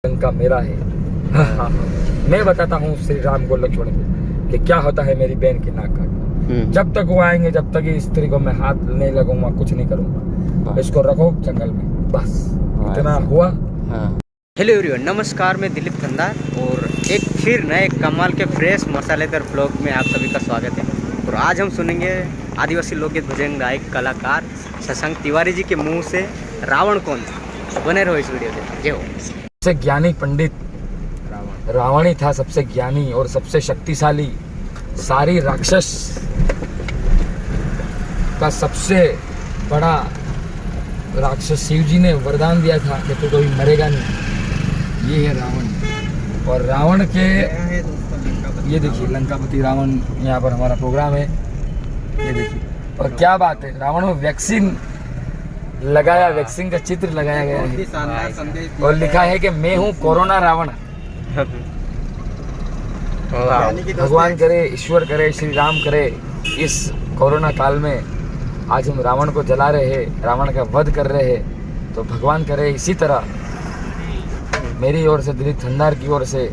लंका मेरा है। हाँ। मैं बताता हूँ श्री राम को, लक्ष्मण को कि क्या होता है मेरी बहन की नाक काटना। जब तक वो आएंगे, जब तक इस स्त्री को मैं हाथ नहीं लगूंगा, कुछ नहीं करूंगा। इसको रखो जंगल में, बस इतना हुआ। हेलो एवरीवन, नमस्कार। मैं दिलीप खंदार और एक फिर नए कमाल के फ्रेश मसालेदार ब्लॉग में आप सभी का स्वागत है। और आज हम सुनेंगे आदिवासी लोकगीत भजन गायक कलाकार शशांक तिवारी जी के मुंह से रावण कौन था। बने रहो इस वीडियो में। जय हो। सबसे ज्ञानी पंडित रावण ही था, सबसे ज्ञानी और सबसे शक्तिशाली। सारी राक्षस का सबसे बड़ा राक्षस शिव जी ने वरदान दिया था कि तू कभी मरेगा नहीं। ये है रावण। और रावण के ये देखिए लंकापति रावण, यहाँ पर हमारा प्रोग्राम है, ये देखिए। और क्या बात है, रावण में वैक्सीन लगाया, वैक्सीन का चित्र लगाया गया है और लिखा है कि मैं हूँ कोरोना रावण। भगवान करे, ईश्वर करे, श्री राम करे, इस कोरोना काल में आज हम रावण को जला रहे हैं, रावण का वध कर रहे हैं। तो भगवान करे इसी तरह मेरी ओर से, दिलीप खंदार की ओर से,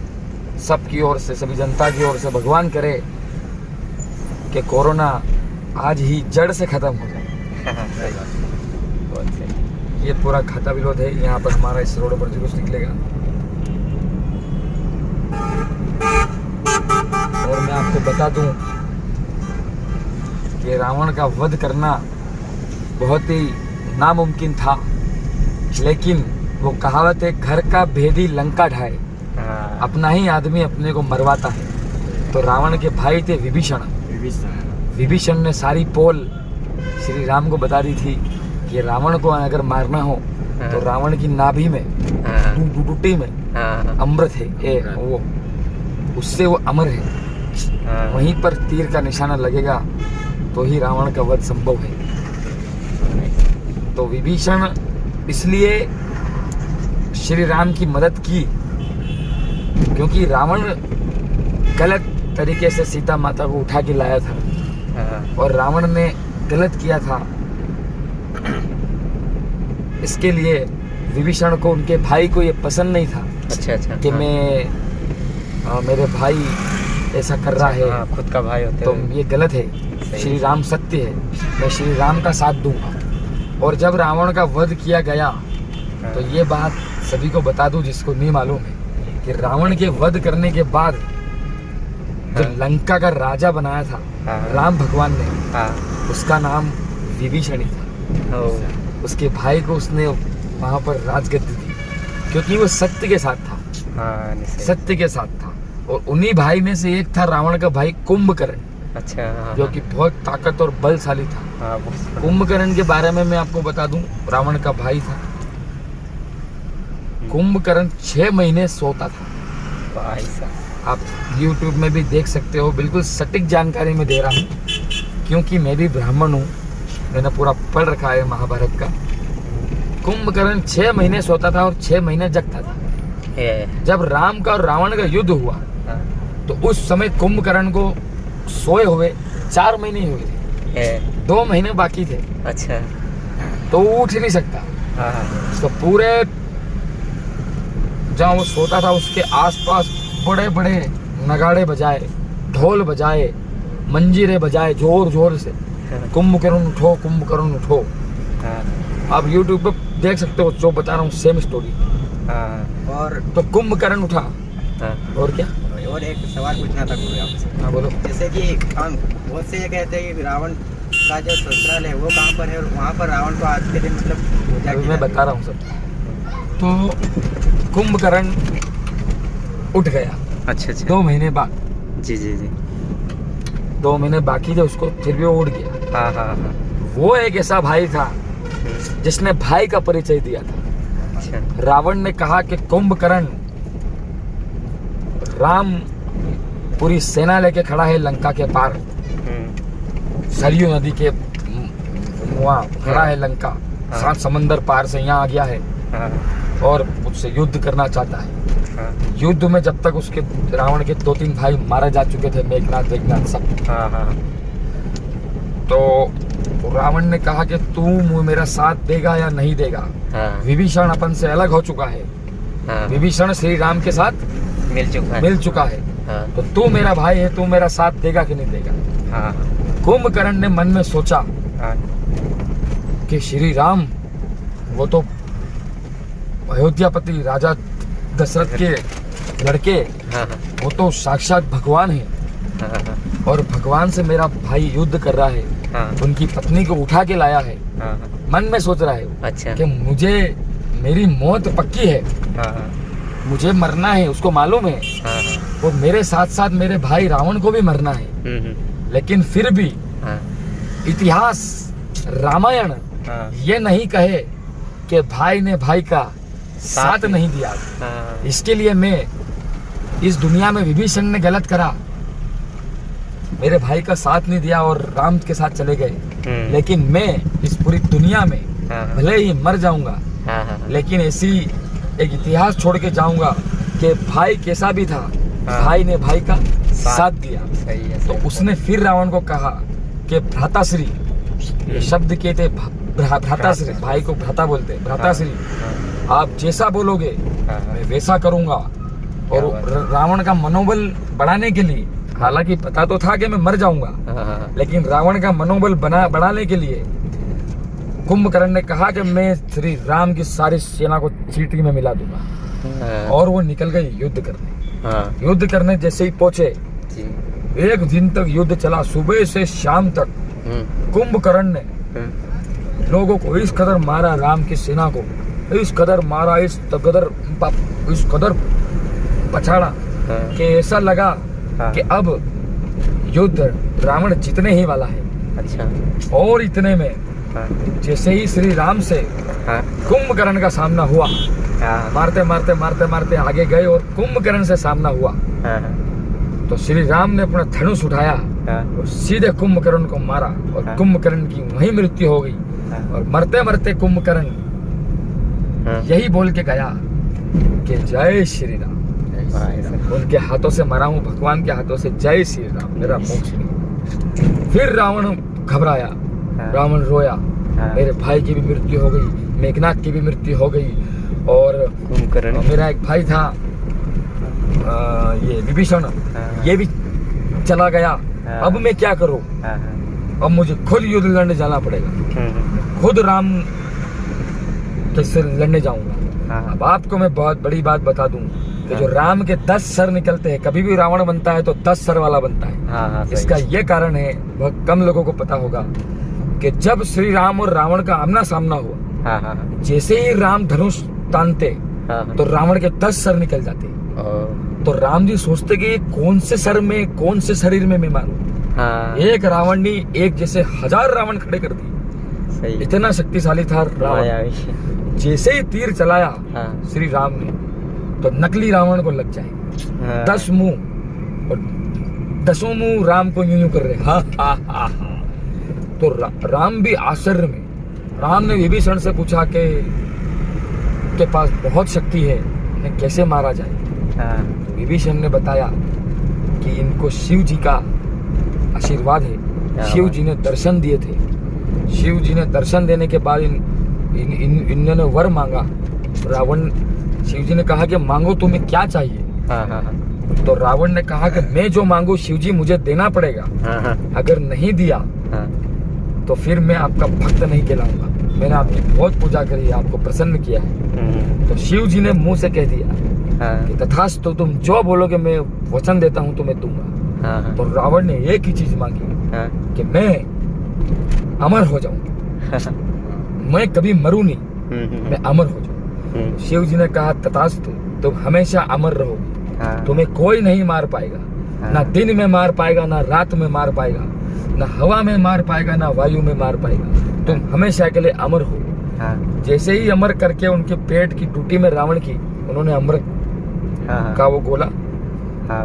सबकी ओर से, सभी जनता की ओर से भगवान करे कि कोरोना आज ही जड़ से खत्म हो जाए। ये पूरा खाता विरोध है, यहाँ पर हमारा इस रोड पर जुलूस निकलेगा। और मैं आपको बता दूं कि रावण का वध करना बहुत ही नामुमकिन था, लेकिन वो कहावत है, घर का भेदी लंका ढाए। अपना ही आदमी अपने को मरवाता है। तो रावण के भाई थे विभीषण। विभीषण ने सारी पोल श्री राम को बता दी थी कि रावण को अगर मारना हो तो रावण की नाभि में, टूटी में अमृत है, वो उससे वो अमर है, वहीं पर तीर का निशाना लगेगा तो ही रावण का वध संभव है। तो विभीषण इसलिए श्री राम की मदद की क्योंकि रावण गलत तरीके से सीता माता को उठा के लाया था और रावण ने गलत किया था। इसके लिए विभीषण को, उनके भाई को ये पसंद नहीं था। अच्छा। कि मैं मेरे भाई ऐसा कर रहा है, खुद का भाई होते तो ये गलत है। श्री राम सत्य है, मैं श्री राम का साथ दूंगा। और जब रावण का वध किया गया तो ये बात सभी को बता दूं जिसको नहीं मालूम है कि रावण के वध करने के बाद जो लंका का राजा बनाया था राम भगवान ने, उसका नाम विभीषण ही था। उसके भाई को उसने वहां पर राजगद्दी दी क्योंकि वो सत्य के साथ था। सत्य के साथ था। और उन्हीं भाई में से एक था रावण का भाई कुंभकर्ण। अच्छा। जो कि बहुत ताकत और बलशाली था। कुंभकर्ण के बारे में मैं आपको बता दूं, रावण का भाई था। कुंभकर्ण 6 महीने सोता था। आप YouTube में भी देख सकते हो, बिल्कुल सटीक जानकारी में दे रहा हूँ क्योंकि मैं भी ब्राह्मण हूँ, मैंने पूरा पढ़ रखा है महाभारत का। कुंभकर्ण 6 महीने सोता था और 6 महीने जगता था। जब राम का और रावण का युद्ध हुआ तो उस समय कुंभकर्ण को सोए हुए 4 महीने हुए थे, 2 महीने बाकी थे। अच्छा। तो वो उठ नहीं सकता। तो पूरे जहाँ वो सोता था उसके आसपास बड़े बड़े नगाड़े बजाए, ढोल बजाए, मंजीरे बजाए जोर जोर से, कुंभकर्ण उठो, कुंभकर्ण उठो। आप YouTube पे देख सकते हो, जो बता रहा हूँ सेम स्टोरी। और तो कुंभकर्ण उठा। और क्या, और एक सवाल पूछना था गुरु आपसे। हाँ बोलो। जैसे कि हम बहुत से ये कहते हैं कि रावण का जो ससुराल है वो कहाँ पर है और वहाँ पर रावण को आज के दिन मतलब अभी मैं बता रहा हूँ सब। तो कुंभकर्ण उठ गया। अच्छा। 2 महीने बाद। जी। 2 महीने बाकी थे उसको, फिर भी वो उड़ गया। हाँ। वो एक ऐसा भाई था जिसने भाई का परिचय दिया था। अच्छा। रावण ने कहा कि कुंभकर्ण, राम पूरी सेना लेके खड़ा है लंका के पार, सरयू नदी के वहाँ खड़ा है लंका, 7 समंदर पार से यहाँ आ गया है और मुझसे युद्ध करना चाहता है। युद्ध में जब तक उसके रावण के 2-3 भाई मारे जा चुके थे, मेघनाथ सब। तो रावण ने कहा कि तू मेरा साथ देगा या नहीं देगा। विभीषण अपन से अलग हो चुका है, हाँ। विभीषण श्री राम के साथ मिल चुका है। हाँ। तो तू मेरा भाई है, तू मेरा साथ देगा कि नहीं देगा? हाँ। कुंभकर्ण ने मन में सोचा हाँ। कि श्री राम वो तो अयोध्यापति राजा दशरथ के लड़के, हाँ। वो तो साक्षात भगवान है, हाँ। और भगवान से मेरा भाई युद्ध कर रहा है, हाँ। उनकी पत्नी को उठा के लाया है। हाँ। मन में सोच रहा है अच्छा। कि मेरी मौत पक्की है, हाँ। मुझे मरना है, उसको मालूम है। हाँ। और मेरे साथ साथ मेरे भाई रावण को भी मरना है। लेकिन फिर भी हाँ। इतिहास रामायण हाँ। ये नहीं कहे कि भाई ने भाई का साथ नहीं दिया। हाँ। इसके लिए मैं इस दुनिया में विभीषण ने गलत करा, मेरे भाई का साथ नहीं दिया और राम के साथ चले गए। लेकिन मैं इस पूरी दुनिया में भले ही मर जाऊंगा, लेकिन ऐसी एक इतिहास छोड़ के जाऊंगा कि भाई कैसा भी था, भाई ने भाई का साथ दिया। सही है। तो उसने फिर रावण को कहा कि भ्राताश्री, ये शब्द कहते भ्राताश्री, भाई को भ्राता बोलते, भ्राताश्री आप जैसा बोलोगे मैं वैसा करूंगा। और रावण का मनोबल बढ़ाने के लिए, हालांकि पता तो था कि मैं मर जाऊंगा, लेकिन रावण का मनोबल बढ़ाने के लिए कुंभकर्ण ने कहा कि मैं श्री राम की सारी सेना को चींटी में मिला दूंगा। और वो निकल गए युद्ध करने। युद्ध करने जैसे ही पहुंचे, एक दिन तक युद्ध चला, सुबह से शाम तक। कुंभकर्ण ने लोगों को इस कदर मारा, राम की सेना को इस कदर मारा, इस कदर पछाड़ा कि ऐसा लगा कि अब युद्ध रावण जीतने ही वाला है। अच्छा। और इतने में जैसे ही श्री राम से कुंभकर्ण का सामना हुआ, मारते मारते मारते मारते आगे गए और कुंभकर्ण से सामना हुआ, तो श्री राम ने अपना धनुष उठाया और सीधे कुंभकर्ण को मारा और कुंभकर्ण की वहीं मृत्यु हो गई। और मरते मरते कुंभकर्ण यही बोल के गया कि जय श्री राम। उनके हाथों से मरा हूँ, भगवान के हाथों से, जय श्री राम, मेरा मोक्ष नहीं। फिर रावण घबराया, रावण रोया, मेरे भाई की भी मृत्यु हो गई, मेघनाथ की भी मृत्यु हो गई, और मेरा एक भाई था ये विभीषण, ये भी चला गया। अब मैं क्या करूं? अब मुझे खुद युद्ध लड़ने जाना पड़ेगा, खुद राम से लड़ने जाऊंगा। अब आपको मैं बहुत बड़ी बात बता दूं कि जो राम के 10 सर निकलते हैं, कभी भी रावण बनता है तो 10 सर वाला बनता है। इसका ये कारण है, बहुत कम लोगों को पता होगा, कि जब श्री राम और रावण का आमना सामना हुआ, जैसे ही राम धनुष तानते तो रावण के 10 सर निकल जाते। तो राम जी सोचते कि कौन से सर में, कौन से शरीर में मैं मारूं। एक रावण ने एक जैसे 1000 रावण खड़े कर दिए, इतना शक्तिशाली था रावण। जैसे ही तीर चलाया श्री राम ने, तो नकली रावण को लग जाए 10 मुंह, और 10 मुंह राम को यूं कर रहे। तो राम भी आश्चर्य में। राम ने विभीषण से पूछा कि के पास बहुत शक्ति है, इन्हें कैसे मारा जाए? तो विभीषण ने बताया कि इनको शिव जी का आशीर्वाद है, शिव जी ने दर्शन दिए थे। शिव जी ने दर्शन देने के बाद इन्होंने वर मांगा। रावण, शिव जी ने कहा कि मांगो, तुम्हें क्या चाहिए? तो रावण ने कहा कि मैं जो मांगू शिव जी मुझे देना पड़ेगा, अगर नहीं दिया तो फिर मैं आपका भक्त नहीं कहलाऊंगा। मैंने आपकी बहुत पूजा करी, आपको प्रसन्न किया है। तो शिव जी ने मुंह से कह दिया कि तथास्तु, तुम जो बोलोगे मैं वचन देता हूँ तुम्हें दूंगा। तो रावण ने एक ही चीज मांगी कि मैं अमर हो जाऊं, मैं कभी मरूं नहीं, मैं अमर हो जाऊं। शिव जी ने कहा तथास्तु, तुम हमेशा अमर रहोगे, तुम्हें कोई नहीं मार पाएगा, ना दिन में मार पाएगा, ना रात में मार पाएगा, ना हवा में मार पाएगा, ना वायु में मार पाएगा, तुम हमेशा के लिए अमर हो। जैसे ही अमर करके उनके पेट की टूटी में रावण की उन्होंने अमृत का वो गोला,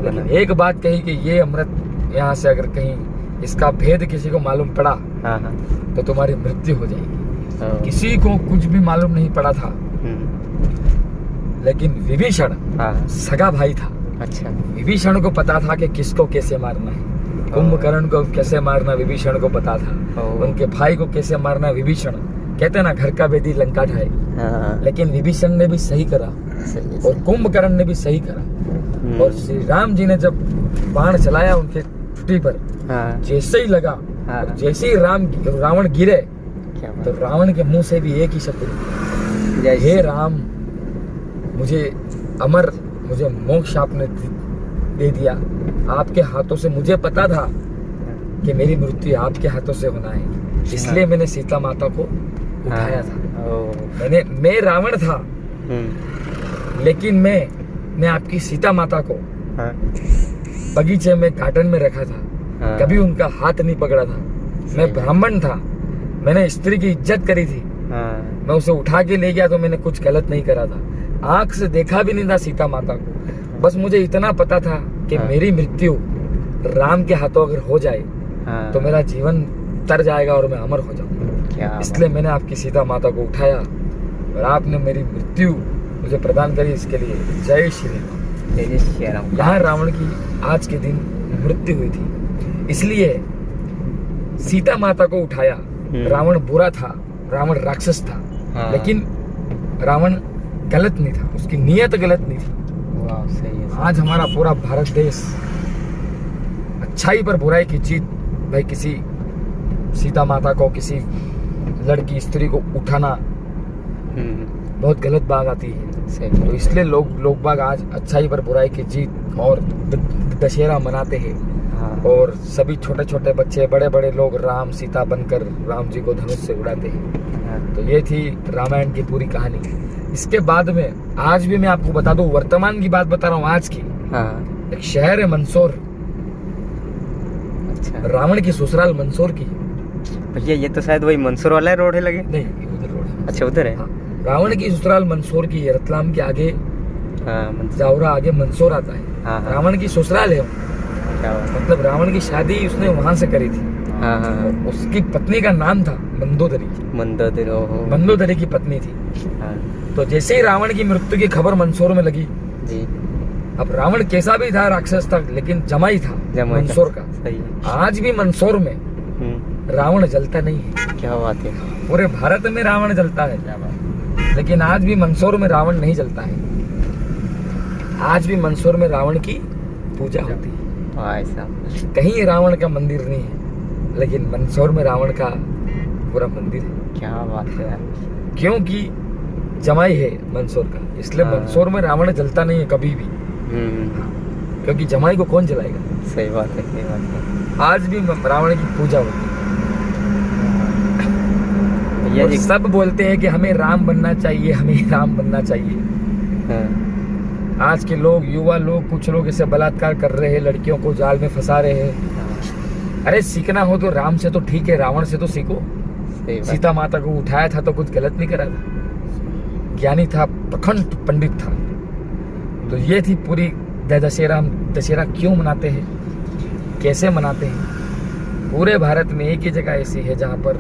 लेकिन एक बात कही कि ये अमृत यहाँ से अगर कहीं इसका भेद किसी को मालूम पड़ा तो तुम्हारी मृत्यु हो जाएगी। किसी को कुछ भी मालूम नहीं पड़ा था, लेकिन विभीषण सगा भाई था। अच्छा। विभीषण को पता था कि किसको कैसे मारना है। कुंभकर्ण को कैसे मारना विभीषण को पता था, उनके भाई को कैसे मारना विभीषण। कहते ना घर का भेदी लंका ढाए, लेकिन विभीषण ने भी सही करा। सही है। और कुंभकर्ण ने भी सही करा। और श्री राम जी ने जब बाण चलाया उनके छुट्टी पर, हाँ, जैसे ही लगा, हाँ, और जैसे ही रावण गिरे, क्या तो बात। रावण के मुंह से भी एक ही शब्द निकला, जय हे राम, मुझे मुझे मोक्ष आपने दे दिया। आपके हाथों से, मुझे पता था कि मेरी मृत्यु आपके हाथों से होना है, इसलिए मैंने सीता माता को उठाया था। मैं रावण था, लेकिन मैं आपकी सीता माता को बगीचे में, गार्डन में रखा था, कभी उनका हाथ नहीं पकड़ा था। मैं ब्राह्मण था, मैंने स्त्री की इज्जत करी थी, मैं उसे उठा के ले गया तो मैंने कुछ गलत नहीं करा था। आंख से देखा भी नहीं था सीता माता को, बस मुझे इतना पता था कि मेरी मृत्यु राम के हाथों अगर हो जाए तो मेरा जीवन तर जाएगा और मैं अमर हो जाऊंगा। इसलिए मैंने आपकी सीता माता को उठाया और आपने मेरी मृत्यु मुझे प्रदान करी, इसके लिए जय श्री राम। जय श्री राम। यहाँ रावण की आज के दिन मृत्यु हुई थी, इसलिए सीता माता को उठाया। रावण बुरा था, रावण राक्षस था, लेकिन रावण गलत नहीं था, उसकी नीयत गलत नहीं थी। वाह, सही है। आज हमारा पूरा भारत देश अच्छाई पर बुराई की जीत, भाई किसी सीता माता को, किसी लड़की स्त्री को उठाना बहुत गलत बात आती है। तो इसलिए लोग बाग आज अच्छाई पर बुराई की जीत और दशहरा मनाते हैं। और सभी छोटे छोटे बच्चे, बड़े बड़े लोग राम सीता बनकर राम जी को धनुष से उड़ाते हैं। तो ये थी रामायण की पूरी कहानी। इसके बाद में आज भी मैं आपको बता दूं, वर्तमान की बात बता रहा हूँ आज की। एक शहर है मंदसौर, अच्छा। रावण की ससुराल मंदसौर की। भैया ये तो शायद वही मंदसौर वाला रोड है लगे। नहीं, उधर रोड है। अच्छा, उधर है। हाँ, रावण की ससुराल मंदसौर की है। रतलाम के आगे, जावरा आगे मंदसौर आता है। रावण की ससुराल है, मतलब रावण की शादी उसने वहां से करी थी। उसकी पत्नी का नाम था मंदोदरी। मंदोदरी की पत्नी थी। तो जैसे ही रावण की मृत्यु की खबर मंदसौर में लगी जी, अब रावण कैसा भी था, राक्षस था, लेकिन जमाई था मंदसौर का। सही है। आज भी मंदसौर में रावण जलता नहीं है। क्या बात है। पूरे भारत में रावण जलता है, क्या बात, लेकिन आज भी मंदसौर में रावण नहीं जलता है। आज भी मंदसौर में रावण की पूजा होती है। कहीं रावण का मंदिर नहीं है, लेकिन मंदसौर में रावण का पूरा मंदिर है। क्या बात है यार। क्योंकि जमाई है मंदसौर का, इसलिए मंदसौर में रावण जलता नहीं है कभी भी। क्योंकि जमाई को कौन जलाएगा। सही बात है, सही बात है। आज भी रावण की पूजा होती है। और सब बोलते हैं कि हमें राम बनना चाहिए, हमें राम बनना चाहिए। आज के लोग, युवा लोग, कुछ लोग इसे बलात्कार कर रहे हैं, लड़कियों को जाल में फंसा रहे हैं। अरे सीखना हो तो राम से तो ठीक है, रावण से तो सीखो। सीता माता को उठाया था तो कुछ गलत नहीं करा था, ज्ञानी था, प्रखंड पंडित था। तो ये थी पूरी दशहरा क्यों मनाते हैं, कैसे मनाते हैं। पूरे भारत में एक ही जगह ऐसी है जहाँ पर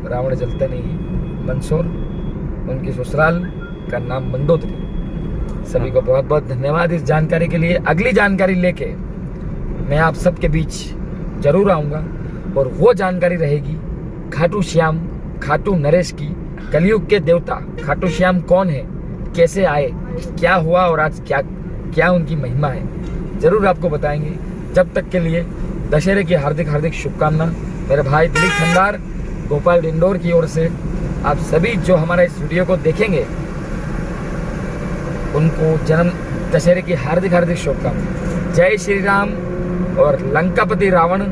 रावण जलता नहीं है, मंदसौर। उनकी ससुराल का नाम मंदोदरी। सभी को बहुत बहुत धन्यवाद इस जानकारी के लिए। अगली जानकारी लेके मैं आप सबके बीच जरूर आऊँगा, और वो जानकारी रहेगी खाटू श्याम, खाटू नरेश की। कलयुग के देवता खाटू श्याम कौन है, कैसे आए, क्या हुआ और आज क्या उनकी महिमा है, जरूर आपको बताएंगे। जब तक के लिए दशहरे की हार्दिक हार्दिक शुभकामना मेरे भाई दिलीप खंडार, गोपाल डिंडोर की ओर से। आप सभी जो हमारा इस वीडियो को देखेंगे उनको जन्म दशहरे की हार्दिक हार्दिक शुभकामना। जय श्री राम। और लंकापति रावण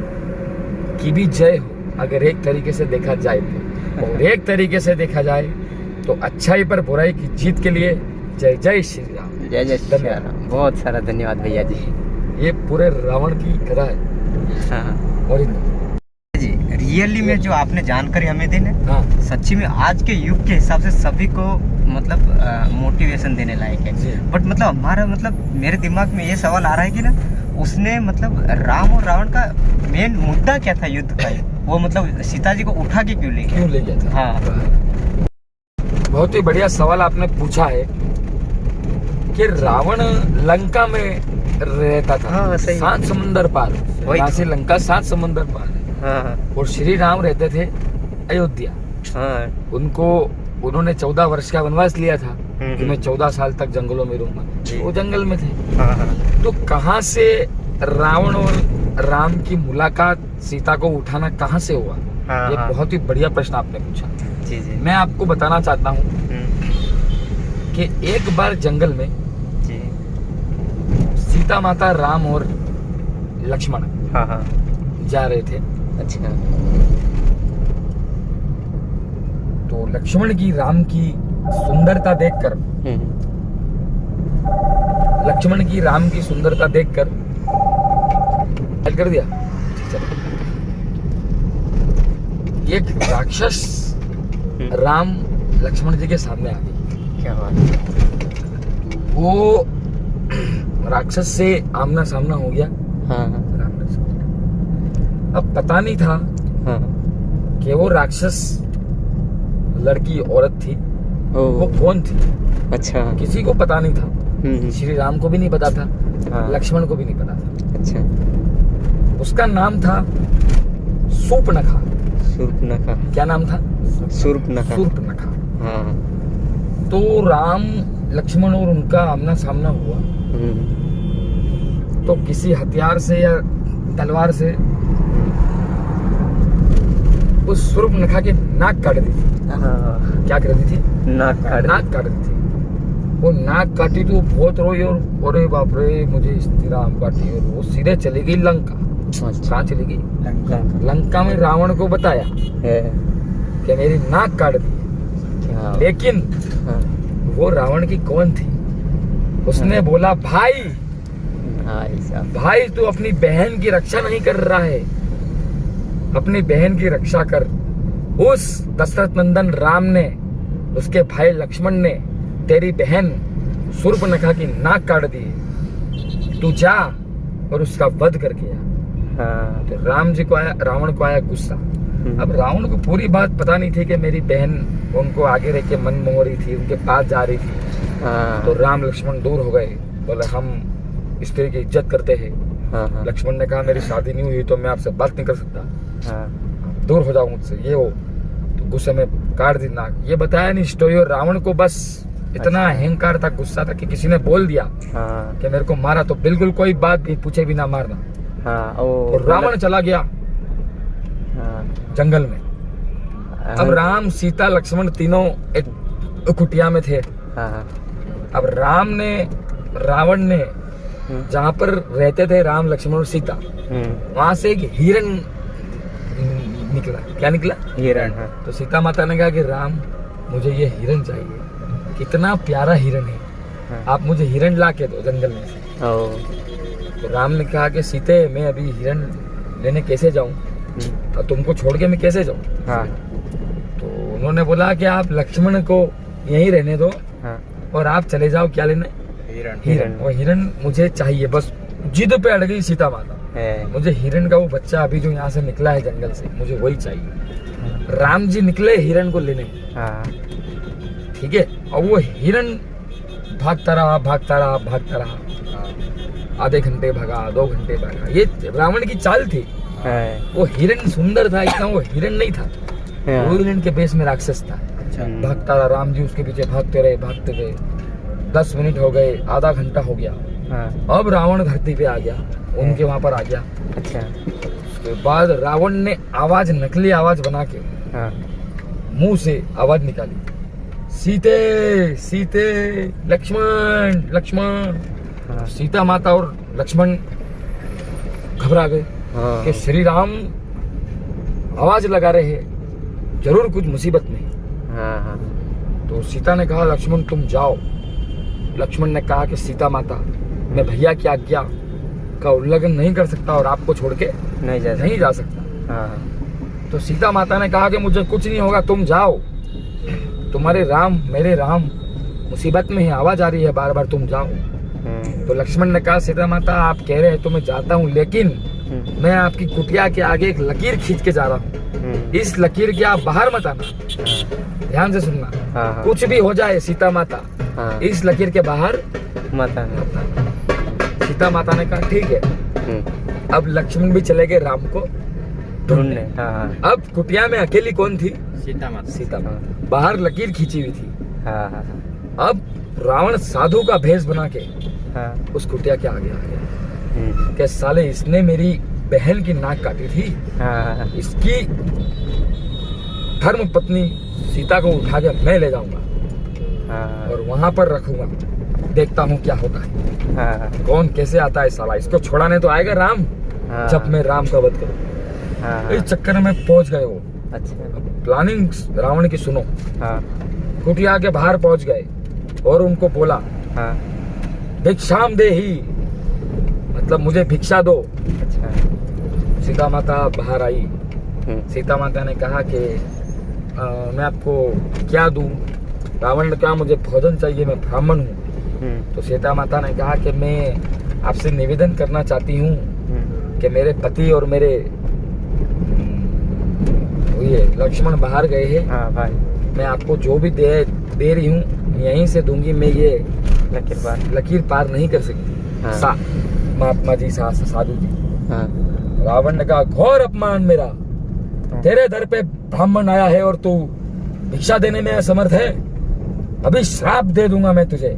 की भी जय हो, अगर एक तरीके से देखा जाए तो। और एक तरीके से देखा जाए तो अच्छाई पर बुराई की जीत के लिए जय जय श्री राम। जय जय श्री राम। बहुत सारा धन्यवाद भैया जी। ये पूरे रावण की कथा है। और जी रियली में जो आपने जानकारी हमें दी ना, सच्ची में आज के युग के हिसाब से सभी को मतलब मोटिवेशन देने लायक है। बट मतलब हमारा मेरे दिमाग में ये सवाल आ रहा है कि ना, उसने मतलब राम और रावण का मेन मुद्दा क्या था युद्ध का, वो मतलब सीता जी को उठा के क्यों ले गया था। हाँ, बहुत ही बढ़िया सवाल आपने पूछा है कि रावण लंका में रहता था। 7 समुंदर पार, यहाँ से लंका 7 समुंदर पार है। और श्री राम रहते थे अयोध्या। उन्होंने 14 वर्ष का वनवास लिया था। कि मैं 14 साल तक जंगलों में रहूंगा, वो जंगल में थे। हाँ। तो कहाँ से रावण और राम की मुलाकात, सीता को उठाना कहाँ से हुआ? ये बहुत ही बढ़िया प्रश्न आपने पूछा। जी जी। मैं आपको बताना चाहता हूँ कि एक बार जंगल में जी। सीता माता, राम और लक्ष्मण हाँ। जा रहे थे। अच्छा। तो लक्ष्मण की राम की सुंदरता देखकर, लक्ष्मण की राम की सुंदरता देखकर हल कर दिया। एक राक्षस राम लक्ष्मण जी के सामने आ गई। क्या बात है। वो राक्षस से आमना सामना हो गया। हाँ। राम ने समझा। अब पता नहीं था हाँ। कि वो राक्षस लड़की औरत थी, वो कौन थी, अच्छा। किसी को पता नहीं था। श्री राम को भी नहीं पता था, हाँ। लक्ष्मण को भी नहीं पता था। अच्छा। उसका नाम था शूर्पणखा। शूर्पणखा। क्या नाम था? शूर्पणखा। शूर्पणखा। हाँ। तो राम लक्ष्मण और उनका आमना सामना हुआ। तो किसी हथियार से या तलवार से उस शूर्पणखा के नाक काट दी थी। हाँ। क्या कर दी थी? नाक काट दी थी। वो नाक काटी तो बहुत रोई और अरे बाप रे, मुझे श्री राम काटी, और वो सीधे चली गई लंका। कहाँ चली गई? लंका में रावण को बताया कि मेरी नाक काट दी। लेकिन वो रावण की कौन थी? उसने बोला, भाई तू अपनी बहन की रक्षा नहीं कर रहा है, अपनी बहन की रक्षा कर। उस दशरथ नंदन राम ने, उसके भाई लक्ष्मण ने तेरी बहन शूर्पणखा की नाक काट दी, तू जा और उसका वध करके आ। तो राम जी को आया, रावण को आया गुस्सा। अब रावण को पूरी बात पता नहीं थी कि मेरी बहन उनको आगे रह के मन मोह रही थी, उनके पास जा रही थी। तो राम लक्ष्मण दूर हो गए, बोले हम स्त्री की इज्जत करते हैं। लक्ष्मण ने कहा, मेरी शादी नहीं हुई तो मैं आपसे बात नहीं कर सकता, दूर हो जाओ मुझसे, ये हो। तो गुस्से में काट दी नाक। ये बताया नहीं स्टोरी। और रावण को बस इतना अहंकार था, गुस्सा था कि किसी ने बोल दिया कि मेरे को मारा तो बिल्कुल कोई बात भी पूछे बिना मारना। और रावण चला गया जंगल में। अब राम, सीता, लक्ष्मण तीनों एक कुटिया में थे। अब रावण ने जहाँ पर रहते थे राम, लक्ष्मण और सीता, वहां से एक हिरण निकला। क्या निकला? हिरण। तो सीता माता ने कहा कि राम, मुझे ये हिरण चाहिए, कितना प्यारा हिरण है, आप मुझे हिरण ला के दो जंगल में से। तो राम ने कहा कि सीते, मैं अभी हिरण लेने कैसे जाऊं, और तुमको छोड़ के मैं कैसे जाऊं? तो उन्होंने बोला कि आप लक्ष्मण को यहीं रहने दो और आप चले जाओ। क्या लेने? हिरण। और हिरण मुझे चाहिए। बस जिद पे अड़ गई सीता माता, मुझे हिरण का वो बच्चा अभी जो यहाँ से निकला है जंगल से, मुझे वही चाहिए। राम जी निकले हिरण को लेने। ठीक है। और वो हिरण भागता रहा। आधे घंटे भागा, 2 घंटे भागा। ये रावण की चाल थी। वो हिरण सुंदर था, इतना वो हिरण नहीं था, वो हिरण के बेस में राक्षस था। भागता रहा, राम जी उसके पीछे भागते रहे। 10 मिनट हो गए, आधा घंटा हो गया। अब रावण धरती पे आ गया, उनके वहां पर आ गया। उसके बाद रावण ने आवाज, नकली आवाज बना के मुंह से आवाज निकाली, सीते, लक्ष्मण। सीता माता और लक्ष्मण घबरा गए कि श्री राम आवाज लगा रहे हैं, जरूर कुछ मुसीबत में। तो सीता ने कहा, लक्ष्मण तुम जाओ। लक्ष्मण ने कहा कि सीता माता, मैं भैया की आज्ञा का उल्लंघन नहीं कर सकता और आपको छोड़ के नहीं जा सकता। तो सीता माता ने कहा कि मुझे कुछ नहीं होगा, तुम जाओ, तुम्हारे राम, मेरे राम मुसीबत में है, आवाज आ रही है बार बार, तुम जाओ। तो लक्ष्मण ने कहा, सीता माता आप कह रहे हैं तो मैं जाता हूँ, लेकिन मैं आपकी कुटिया के आगे एक लकीर खींच के जा रहा हूँ, इस लकीर के आप बाहर मत आना, ध्यान से सुनना। कुछ भी हो जाए सीता माता, इस लकीर के बाहर मत आना। सीता माता ने कहा ठीक है। अब लक्ष्मण भी चले गए राम को ढूंढने। अब कुटिया में अकेली कौन थी? सीता माता। बाहर लकीर खींची हुई थी। अब रावण साधु का भेष बना के हाँ। उस कुटिया के आगे आ गया कि साले इसने मेरी बहन की नाक काटी थी, हाँ। इसकी धर्म पत्नी सीता को उठा के मैं ले जाऊंगा हाँ। और वहां पर रखूंगा, देखता हूँ क्या होता है, हाँ। कौन कैसे आता है साला, इसको छोड़ाने तो आएगा राम, हाँ। जब मैं राम का वध करूँ। हाँ। इस चक्कर में पहुंच गए वो। अच्छा। प्लानिंग रावण की सुनो। हाँ। कुटिया के बाहर पहुंच गए और उनको बोला हाँ। भिक्षाम दे ही, मतलब मुझे भिक्षा दो। अच्छा। सीता माता बाहर आई। सीता माता ने कहा कि मैं आपको क्या दूं? रावण ने कहा मुझे भोजन चाहिए, मैं ब्राह्मण हूँ। तो सीता माता ने कहा कि मैं आपसे निवेदन करना चाहती हूँ कि मेरे पति और मेरे ये लक्ष्मण बाहर गए हैं। हाँ भाई। मैं आपको जो भी दे रही हूँ यहीं से दूंगी, मैं ये लकीर पार नहीं कर सकती। हाँ। महात्मा जी, साधु जी। हाँ। रावण ने कहा घोर अपमान मेरा, तेरे दर पे ब्राह्मण आया है और तू भिक्षा देने में असमर्थ है, अभी श्राप दे दूंगा मैं तुझे।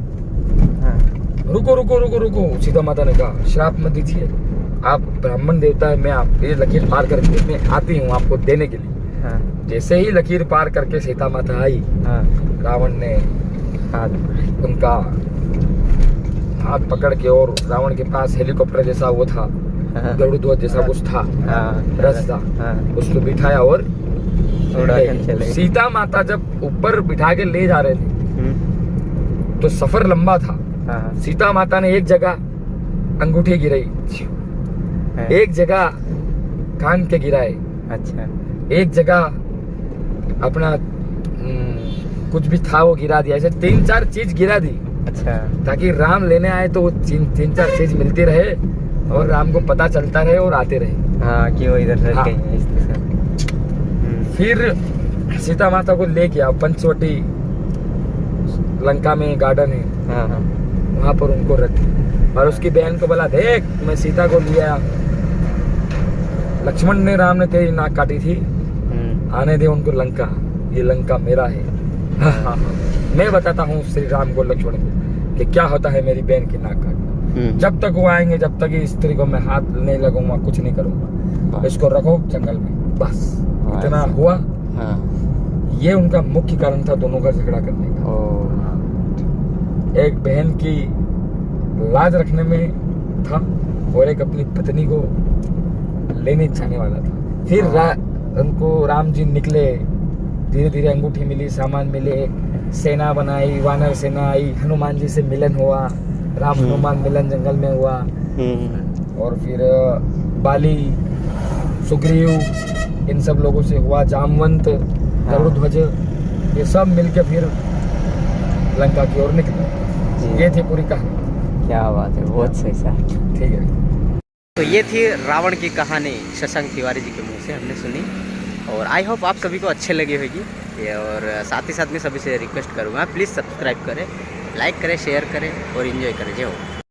हाँ। रुको रुको रुको रुको, सीता माता ने कहा श्राप मत दीजिए, आप ब्राह्मण देवता है, मैं आप ये लकीर पार करके मैं आती हूँ आपको देने के लिए। हाँ। जैसे ही लकीर पार करके सीता माता आई, हाँ। रावण ने उनका हाथ पकड़ के, और रावण के पास हेलीकॉप्टर जैसा वो था, गरुड़ ध्वज जैसा कुछ था, रथ था, उसको बिठाया और चले। सीता माता जब ऊपर बिठा के ले जा रहे थे तो सफर लंबा था। सीता माता ने एक जगह अंगूठी गिराई, एक जगह कान के गिराए, अच्छा, एक जगह अपना कुछ भी था वो गिरा दिया। ऐसे 3-4 चीज गिरा दी। अच्छा। ताकि राम लेने आए तो वो 3-4 चीज मिलती रहे और राम को पता चलता रहे और आते रहे। हाँ, कि वो इधर रह गए हैं इस तरह। फिर सीता माता को ले गया पंचवटी, लंका में गार्डन है, वहां पर उनको रख, और उसकी बहन को बोला देख मैं सीता को लिया, लक्ष्मण ने राम ने तेरी नाक काटी थी, आने दे उनको लंका, ये लंका मेरा है। मैं बताता हूँ श्री राम को, लक्ष्मण को, कि क्या होता है मेरी बहन की नाक काटना। जब तक वो आएंगे, जब तक इस स्त्री को मैं हाथ नहीं लगूंगा, कुछ नहीं करूंगा, इसको रखो जंगल में, बस इतना हुआ। ये उनका मुख्य कारण था दोनों का झगड़ा करने का। एक बहन की लाज रखने में था और एक अपनी पत्नी को लेने जाने वाला था। फिर उनको राम जी निकले, धीरे धीरे अंगूठी मिली, सामान मिले, सेना बनाई, वानर सेना आई, हनुमान जी से मिलन हुआ, राम हनुमान मिलन जंगल में हुआ, और फिर बाली, सुग्रीव, इन सब लोगों से हुआ, जामवंत, गरुड़ ध्वज, ये सब मिलके फिर लंका की ओर निकले। ये थी पूरी कहानी। क्या बात है, बहुत सही सर। ठीक है, तो ये थी रावण की कहानी शशांक तिवारी जी के मुंह से हमने सुनी, और आई होप आप सभी को अच्छे लगी होगी। और साथ ही साथ में सभी से रिक्वेस्ट करूँगा प्लीज़ सब्सक्राइब करें, लाइक करें, शेयर करें और इन्जॉय करें। जय हो।